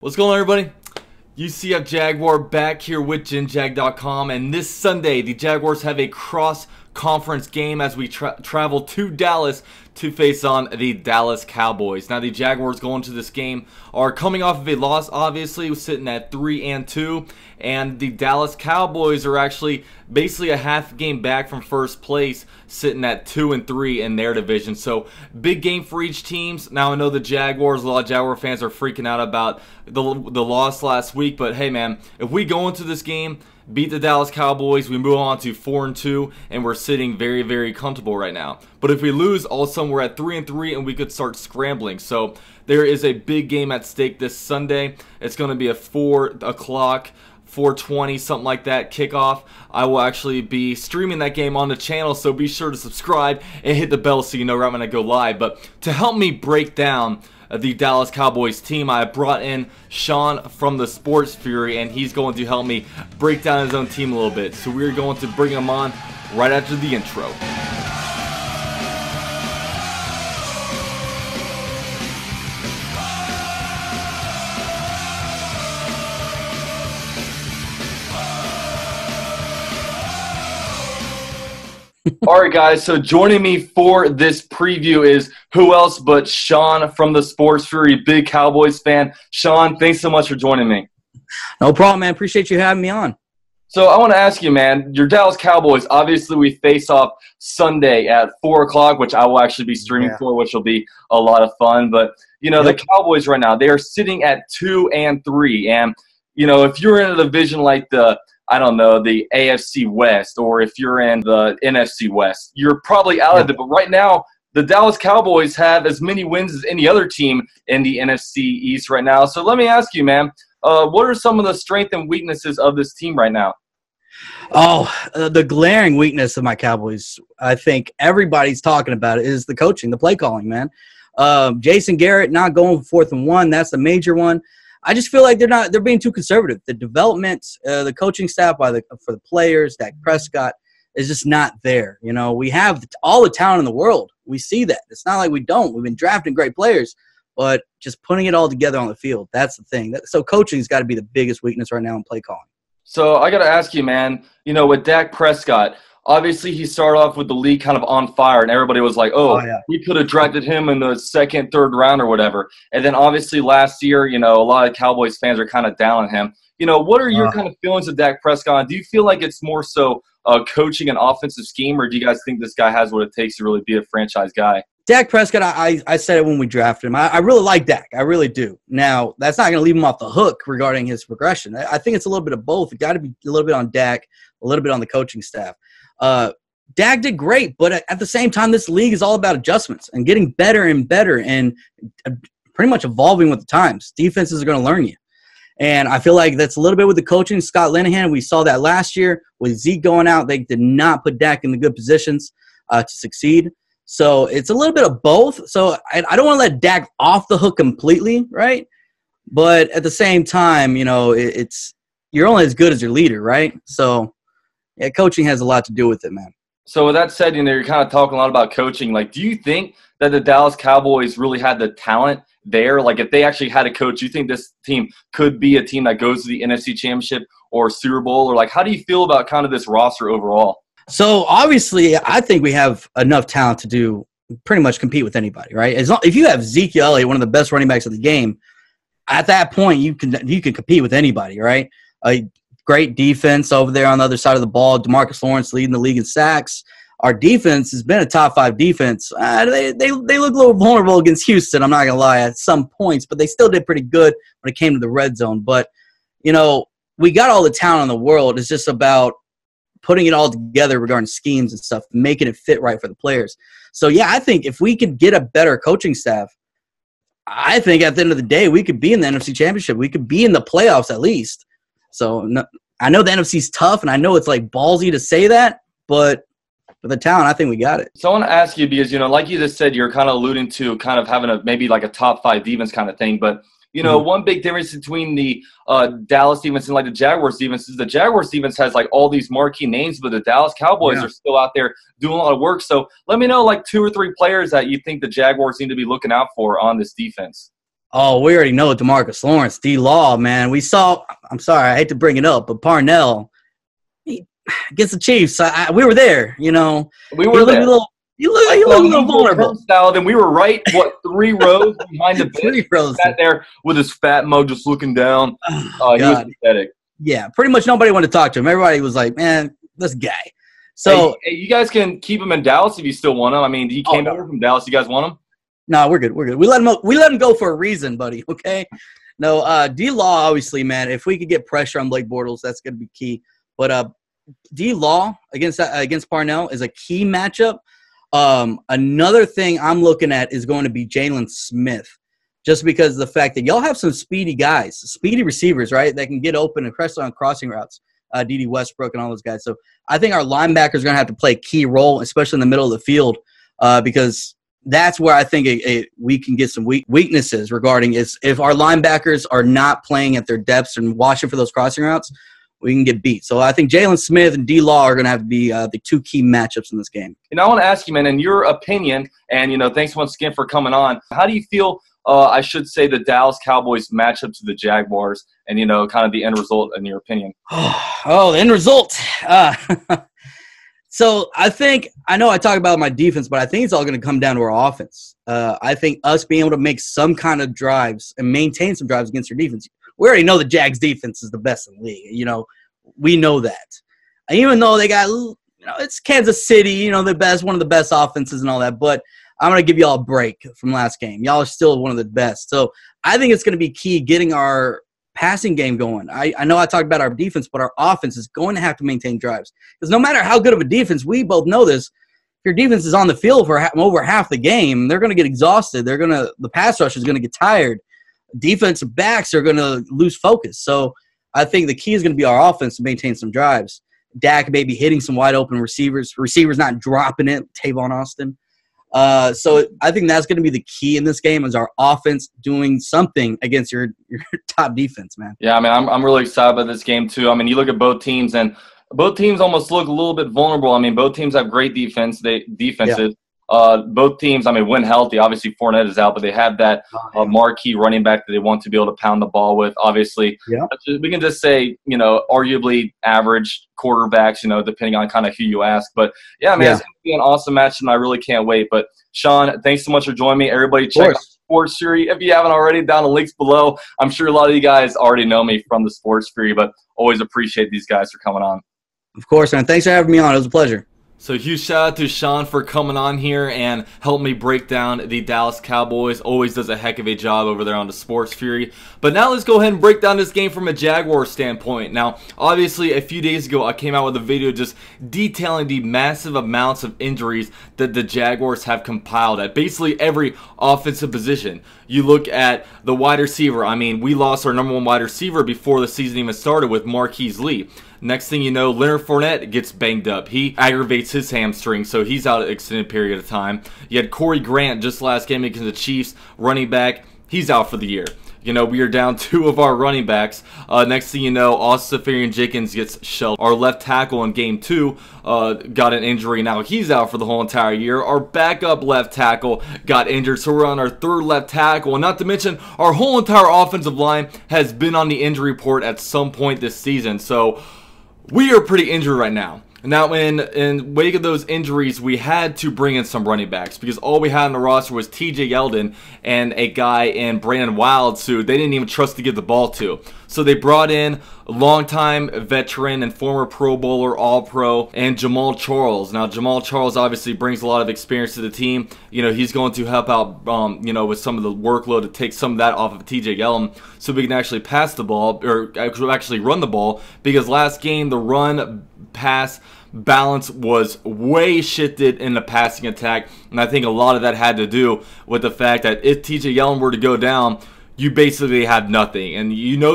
What's going on, everybody? UCF Jaguar back here with GenJag.com, and this Sunday the Jaguars have a cross-conference game as we travel to Dallas to face on the Dallas Cowboys. Now the Jaguars going to this game are coming off of a loss, obviously sitting at 3-2, and the Dallas Cowboys are actually basically a half game back from first place, sitting at 2-3 in their division. So big game for each team. Now I know the Jaguars, a lot of Jaguar fans are freaking out about the loss last week, but hey man, if we go into this game, beat the Dallas Cowboys, we move on to 4-2, and we're sitting very, very comfortable right now. But if we lose, all of a sudden we're at 3-3, and we could start scrambling. So there is a big game at stake this Sunday. It's going to be a 4 o'clock, 4:20, something like that, kickoff. I will actually be streaming that game on the channel, so be sure to subscribe and hit the bell so you know right when I go live. But to help me break down the Dallas Cowboys team, I brought in Sean from the Sports Fury, and he's going to help me break down his own team a little bit. So we're going to bring him on right after the intro. All right, guys, so joining me for this preview is who else but Sean from the Sports Fury, big Cowboys fan. Sean, thanks so much for joining me. No problem, man. Appreciate you having me on. So I want to ask you, man, your Dallas Cowboys, obviously we face off Sunday at 4 o'clock, which I will actually be streaming for, which will be a lot of fun. But, you know, the Cowboys right now, they are sitting at 2-3. And, you know, if you're in a division like the – I don't know, the AFC West, or if you're in the NFC West, you're probably out of it. But right now, the Dallas Cowboys have as many wins as any other team in the NFC East right now. So let me ask you, man, what are some of the strengths and weaknesses of this team right now? The glaring weakness of my Cowboys, I think everybody's talking about it, is the coaching, the play calling, man. Jason Garrett not going 4th and 1, that's the major one. I just feel like they're being too conservative. The development, the coaching staff for the players, Dak Prescott, is just not there. You know, we have all the talent in the world. We see that. It's not like we don't. We've been drafting great players, but just putting it all together on the field, that's the thing. So coaching's got to be the biggest weakness right now in play calling. So I got to ask you, man, you know, with Dak Prescott, obviously he started off with the league kind of on fire, and everybody was like, we could have drafted him in the 2nd, 3rd round or whatever. And then obviously last year, you know, a lot of Cowboys fans are kind of down on him. You know, what are your kind of feelings of Dak Prescott? Do you feel like it's more so coaching and offensive scheme, or do you guys think this guy has what it takes to really be a franchise guy? Dak Prescott, I said it when we drafted him. I really like Dak. I really do. Now, that's not going to leave him off the hook regarding his progression. I think it's a little bit of both. It got to be a little bit on Dak, a little bit on the coaching staff. Dak did great, but at the same time, this league is all about adjustments and getting better and better and pretty much evolving with the times. Defenses are going to learn you. And I feel like that's a little bit with the coaching. Scott Linehan, we saw that last year with Zeke going out. They did not put Dak in the good positions to succeed. So it's a little bit of both. So I don't want to let Dak off the hook completely, right? But at the same time, you know, you're only as good as your leader, right? So yeah, coaching has a lot to do with it, man. So with that said, you know, you're kind of talking a lot about coaching. Like, do you think that the Dallas Cowboys really had the talent there? Like, if they actually had a coach, do you think this team could be a team that goes to the NFC Championship or Super Bowl? Or, like, how do you feel about kind of this roster overall? So, obviously, I think we have enough talent to do pretty much compete with anybody, right? If you have Zeke Elliott, one of the best running backs of the game, at that point, you can compete with anybody, right? Great defense over there on the other side of the ball. DeMarcus Lawrence leading the league in sacks. Our defense has been a top 5 defense. They look a little vulnerable against Houston, I'm not going to lie, at some points, but they still did pretty good when it came to the red zone. But, you know, we got all the talent in the world. It's just about putting it all together regarding schemes and stuff, making it fit right for the players. So, yeah, I think if we could get a better coaching staff, I think at the end of the day we could be in the NFC Championship. We could be in the playoffs at least. So I know the NFC's tough, and I know it's like ballsy to say that, but with the talent, I think we got it. So I want to ask you, because, you know, like you just said, you're kind of alluding to kind of having maybe like a top 5 defense kind of thing. But, you know, one big difference between the Dallas defense and like the Jaguars defense is the Jaguars defense has like all these marquee names, but the Dallas Cowboys are still out there doing a lot of work. So let me know like 2 or 3 players that you think the Jaguars need to be looking out for on this defense. Oh, we already know DeMarcus Lawrence, D-Law, man. We saw. I'm sorry, I hate to bring it up, but Parnell against the Chiefs. We were there. You know, We were there. You look a little vulnerable. And we were right, 3 rows behind the bench. 3 rows. Sat there with his fat mug just looking down. He was pathetic. Yeah, pretty much nobody wanted to talk to him. Everybody was like, man, this guy. So hey, you guys can keep him in Dallas if you still want him. I mean, he came over from Dallas. You guys want him? No, we're good. We're good. We let him go for a reason, buddy. Okay. No, D-Law, obviously, man. If we could get pressure on Blake Bortles, that's going to be key. But D-Law against Parnell is a key matchup. Another thing I'm looking at is going to be Jalen Smith, just because of the fact that y'all have some speedy guys, speedy receivers, right, that can get open and press on crossing routes. D.D. Westbrook and all those guys. So I think our linebackers are going to have to play a key role, especially in the middle of the field, because that's where I think we can get some weaknesses regarding is if our linebackers are not playing at their depths and watching for those crossing routes, we can get beat. So I think Jalen Smith and D-Law are going to have to be the 2 key matchups in this game. I want to ask you, man, in your opinion, and, thanks once again for coming on, how do you feel, I should say, the Dallas Cowboys matchup to the Jaguars and, kind of the end result in your opinion? Oh, the end result. So I know I talk about my defense, but I think it's all going to come down to our offense. I think us being able to make some kind of drives and maintain some drives against our defense. We already know the Jags defense is the best in the league. We know that. And even though they got, it's Kansas City, one of the best offenses and all that, but I'm going to give y'all a break from last game. Y'all are still one of the best. So I think it's going to be key getting our passing game going. I know I talked about our defense, but our offense is going to have to maintain drives. Because no matter how good of a defense, we both know this, if your defense is on the field for over half the game, they're going to get exhausted. The pass rush is going to get tired. Defensive backs are going to lose focus. So I think the key is going to be our offense to maintain some drives. Dak may be hitting some wide open receivers not dropping it, Tavon Austin. So I think that's going to be the key in this game is our offense doing something against your top defense, man. Yeah, I mean, I'm really excited about this game too. I mean, you look at both teams, and both teams almost look a little bit vulnerable. I mean, both teams have great defenses. Yeah. Both teams, I mean, when healthy, obviously Fournette is out, but they have that marquee running back that they want to be able to pound the ball with. Obviously, we can just say, arguably average quarterbacks, depending on kind of who you ask. But, yeah, man, it's going to be an awesome match, and I really can't wait. But, Sean, thanks so much for joining me. Everybody check out Sports Fury. If you haven't already, down the links below. I'm sure a lot of you guys already know me from the Sports Fury, but always appreciate these guys for coming on. Of course, man. Thanks for having me on. It was a pleasure. So huge shout out to Sean for coming on here and help me break down the Dallas Cowboys. Always does a heck of a job over there on the Sports Fury. But now let's go ahead and break down this game from a Jaguar standpoint. Now, obviously, a few days ago, I came out with a video just detailing the massive amounts of injuries that the Jaguars have compiled at basically every offensive position. You look at the wide receiver. I mean, we lost our #1 wide receiver before the season even started with Marquise Lee. Next thing you know, Leonard Fournette gets banged up. He aggravates his hamstring, so he's out an extended period of time. You had Corey Grant just last game against the Chiefs, running back. He's out for the year. We are down 2 of our running backs. Next thing you know, Austin Seferian-Jenkins gets shelved. Our left tackle in game 2 got an injury. Now he's out for the whole entire year. Our backup left tackle got injured, so we're on our 3rd left tackle. And not to mention, our whole entire offensive line has been on the injury report at some point this season. So we are pretty injured right now. Now, in wake of those injuries, we had to bring in some running backs because all we had on the roster was T.J. Yeldon and a guy in Brandon Wilds who they didn't even trust to give the ball to. So they brought in a longtime veteran and former Pro Bowler, All-Pro, and Jamal Charles. Now, Jamal Charles obviously brings a lot of experience to the team. He's going to help out, with some of the workload to take some of that off of T.J. Yeldon so we can actually pass the ball or actually run the ball because last game the run-pass balance was way shifted in the passing attack, and I think a lot of that had to do with the fact that if T.J. Yeldon were to go down, you basically have nothing, and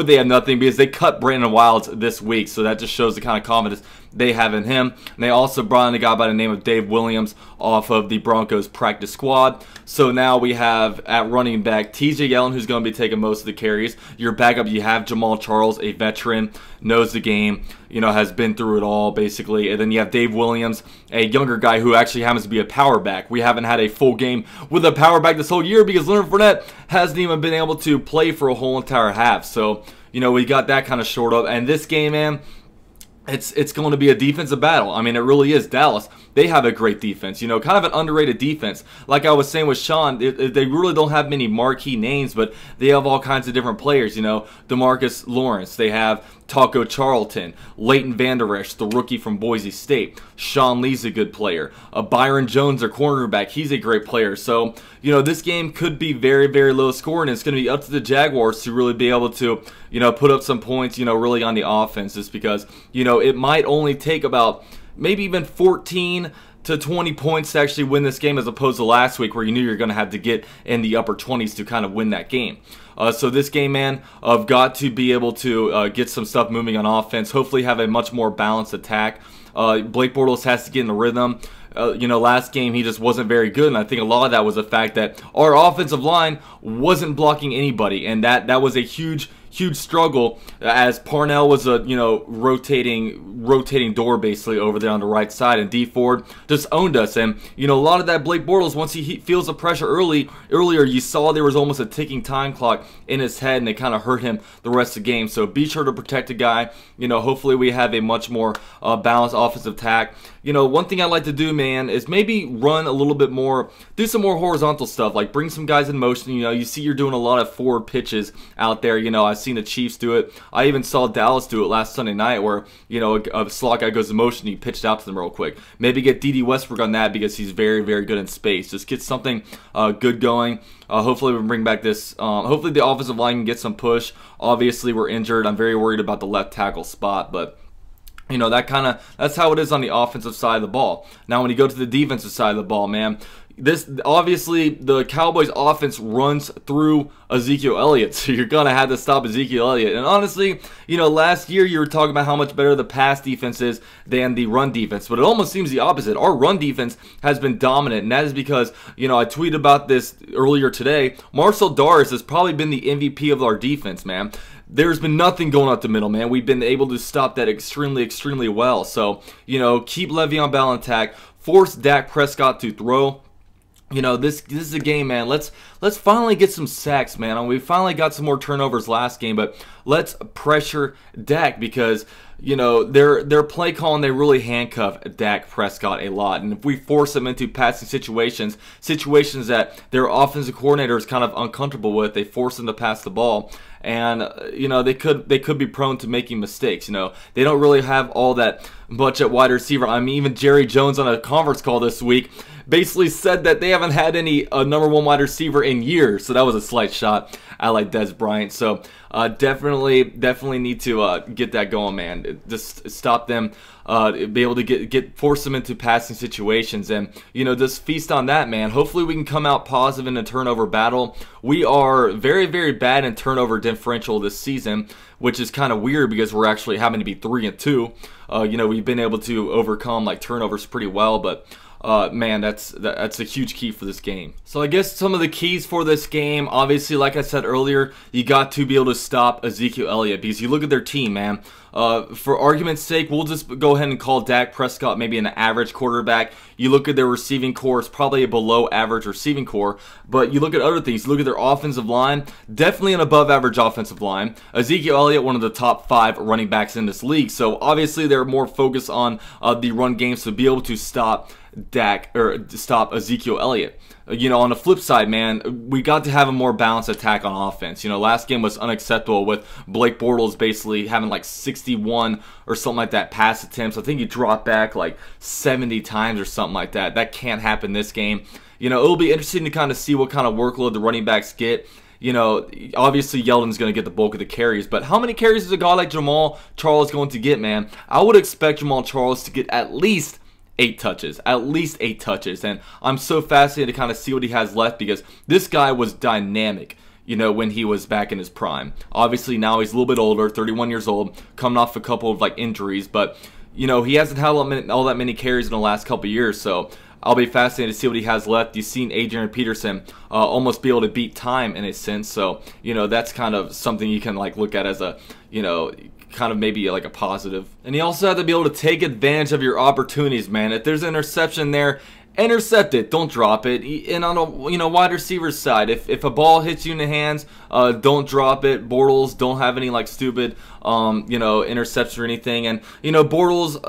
they have nothing because they cut Brandon Wilds this week, so that just shows the kind of confidence they have in him. And they also brought in a guy by the name of Dave Williams off of the Broncos practice squad. So now we have at running back TJ Yeldon, who's going to be taking most of the carries. Your backup, you have Jamal Charles, a veteran, knows the game, has been through it all basically. And then you have Dave Williams, a younger guy who actually happens to be a power back. We haven't had a full game with a power back this whole year because Leonard Fournette hasn't even been able to play for a whole entire half. So, we got that kind of short up. And this game, man, it's going to be a defensive battle. I mean, it really is. Dallas, they have a great defense, kind of an underrated defense. Like I was saying with Sean, they really don't have many marquee names, but they have all kinds of different players, DeMarcus Lawrence, they have Taco Charlton, Leighton Vander Esch, the rookie from Boise State. Sean Lee's a good player. Byron Jones, their cornerback, he's a great player. So, this game could be very, very low scoring. It's going to be up to the Jaguars to really be able to, put up some points, really on the offense, just because, it might only take about maybe even 14 to 20 points to actually win this game, as opposed to last week where you knew you're going to have to get in the upper 20s to kind of win that game. So this game, man, I've got to be able to get some stuff moving on offense, hopefully have a much more balanced attack. Blake Bortles has to get in the rhythm. Last game he just wasn't very good, and I think a lot of that was the fact that our offensive line wasn't blocking anybody, and that was a huge struggle, as Parnell was a rotating door basically over there on the right side, and D Ford just owned us. And a lot of that Blake Bortles, once he feels the pressure earlier, you saw there was almost a ticking time clock in his head, and it kind of hurt him the rest of the game. So be sure to protect the guy. Hopefully we have a much more balanced offensive attack. One thing I like to do, man, is maybe run a little bit more, do some more horizontal stuff, like bring some guys in motion. You see you're doing a lot of forward pitches out there. I've seen the Chiefs do it. I even saw Dallas do it last Sunday night where, a slot guy goes in motion, he pitched out to them real quick. Maybe get D.D. Westbrook on that because he's very, very good in space. Just get something good going. Hopefully we can bring back this. Hopefully the offensive line can get some push. Obviously we're injured. I'm very worried about the left tackle spot, but that's how it is on the offensive side of the ball. Now when you go to the defensive side of the ball, man, obviously the Cowboys offense runs through Ezekiel Elliott, so you're gonna have to stop Ezekiel Elliott. And honestly, last year you were talking about how much better the pass defense is than the run defense, but it almost seems the opposite. Our run defense has been dominant, and that is because, I tweeted about this earlier today. Marcel Daris has probably been the MVP of our defense, man. There's been nothing going up the middle, man. We've been able to stop that extremely, extremely well. So, keep Le'Veon Bell in attack, force Dak Prescott to throw. This is a game, man. Let's finally get some sacks, man. We finally got some more turnovers last game, but let's pressure Dak because their play calling, they really handcuff Dak Prescott a lot. And if we force them into passing situations that their offensive coordinator is kind of uncomfortable with, they force them to pass the ball. And they could be prone to making mistakes. They don't really have all that much at wide receiver. I mean, even Jerry Jones on a conference call this week basically said that they haven't had any number one wide receiver in years. So that was a slight shot. I like Dez Bryant. So definitely need to get that going, man. Just stop them, be able to force them into passing situations, and just feast on that, man. Hopefully we can come out positive in a turnover battle. We are very, very bad in turnover differential this season, which is kind of weird because we're actually having to be 3-2. We've been able to overcome like turnovers pretty well, but man, that's a huge key for this game. So I guess some of the keys for this game, obviously, like I said earlier, you got to be able to stop Ezekiel Elliott because you look at their team, man. For argument's sake, we'll just go ahead and call Dak Prescott maybe an average quarterback. You look at their receiving core, it's probably a below average receiving core. But you look at other things. You look at their offensive line, definitely an above average offensive line. Ezekiel Elliott, one of the top 5 running backs in this league. So obviously they're more focused on the run game, so be able to stop stop Ezekiel Elliott. On the flip side, man, we got to have a more balanced attack on offense. Last game was unacceptable with Blake Bortles basically having like 61 or something like that pass attempts. I think he dropped back like 70 times or something like that. That can't happen this game. It'll be interesting to kind of see what kind of workload the running backs get. Obviously Yeldon's going to get the bulk of the carries, but how many carries is a guy like Jamal Charles going to get, man? I would expect Jamal Charles to get at least 8 touches, and I'm so fascinated to kind of see what he has left because this guy was dynamic, when he was back in his prime. Obviously now he's a little bit older, 31 years old, coming off a couple of like injuries, but you know, he hasn't had all that many carries in the last couple of years, so I'll be fascinated to see what he has left. You've seen Adrian Peterson almost be able to beat time in a sense, so, you know, that's kind of something you can, like, look at as a, you know, kind of maybe like a positive. And you also have to be able to take advantage of your opportunities, man. If there's an interception there, intercept it, don't drop it. And on a, you know, wide receiver side, if a ball hits you in the hands, don't drop it. Bortles, don't have any like stupid you know, interception or anything. And you know, Bortles,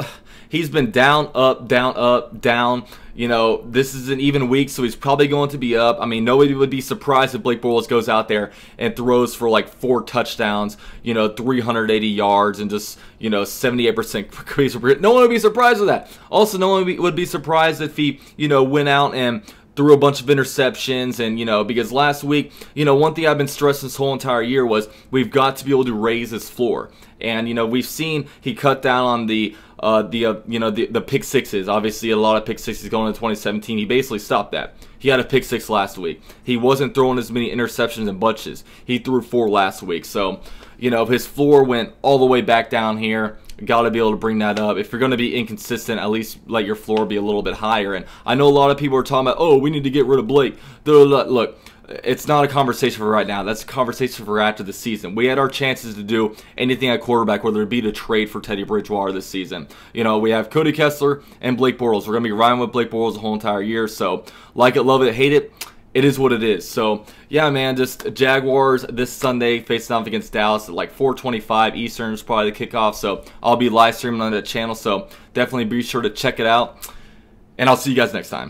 he's been down, up, down, up, down. You know, this is an even week, so he's probably going to be up. I mean, nobody would be surprised if Blake Bortles goes out there and throws for like 4 touchdowns, you know, 380 yards and just, you know, 78% completion rate. No one would be surprised with that. Also, no one would be surprised if he, you know, went out and threw a bunch of interceptions. And, you know, because last week, you know, one thing I've been stressing this whole entire year was we've got to be able to raise his floor. And, you know, we've seen he cut down on the you know, the pick sixes. Obviously, a lot of pick sixes going into 2017. He basically stopped that. He had a pick 6 last week. He wasn't throwing as many interceptions and bunches. He threw 4 last week. So, you know, his floor went all the way back down here. Got to be able to bring that up. If you're going to be inconsistent, at least let your floor be a little bit higher. And I know a lot of people are talking about, oh, we need to get rid of Blake. Look, it's not a conversation for right now. That's a conversation for after the season. We had our chances to do anything at quarterback, whether it be to trade for Teddy Bridgewater this season. You know, we have Cody Kessler and Blake Bortles. We're going to be riding with Blake Bortles the whole entire year. So, like it, love it, hate it. It is what it is. So, yeah, man, just Jaguars this Sunday facing off against Dallas at like 4:25 Eastern is probably the kickoff. So, I'll be live streaming on that channel. So, definitely be sure to check it out. And I'll see you guys next time.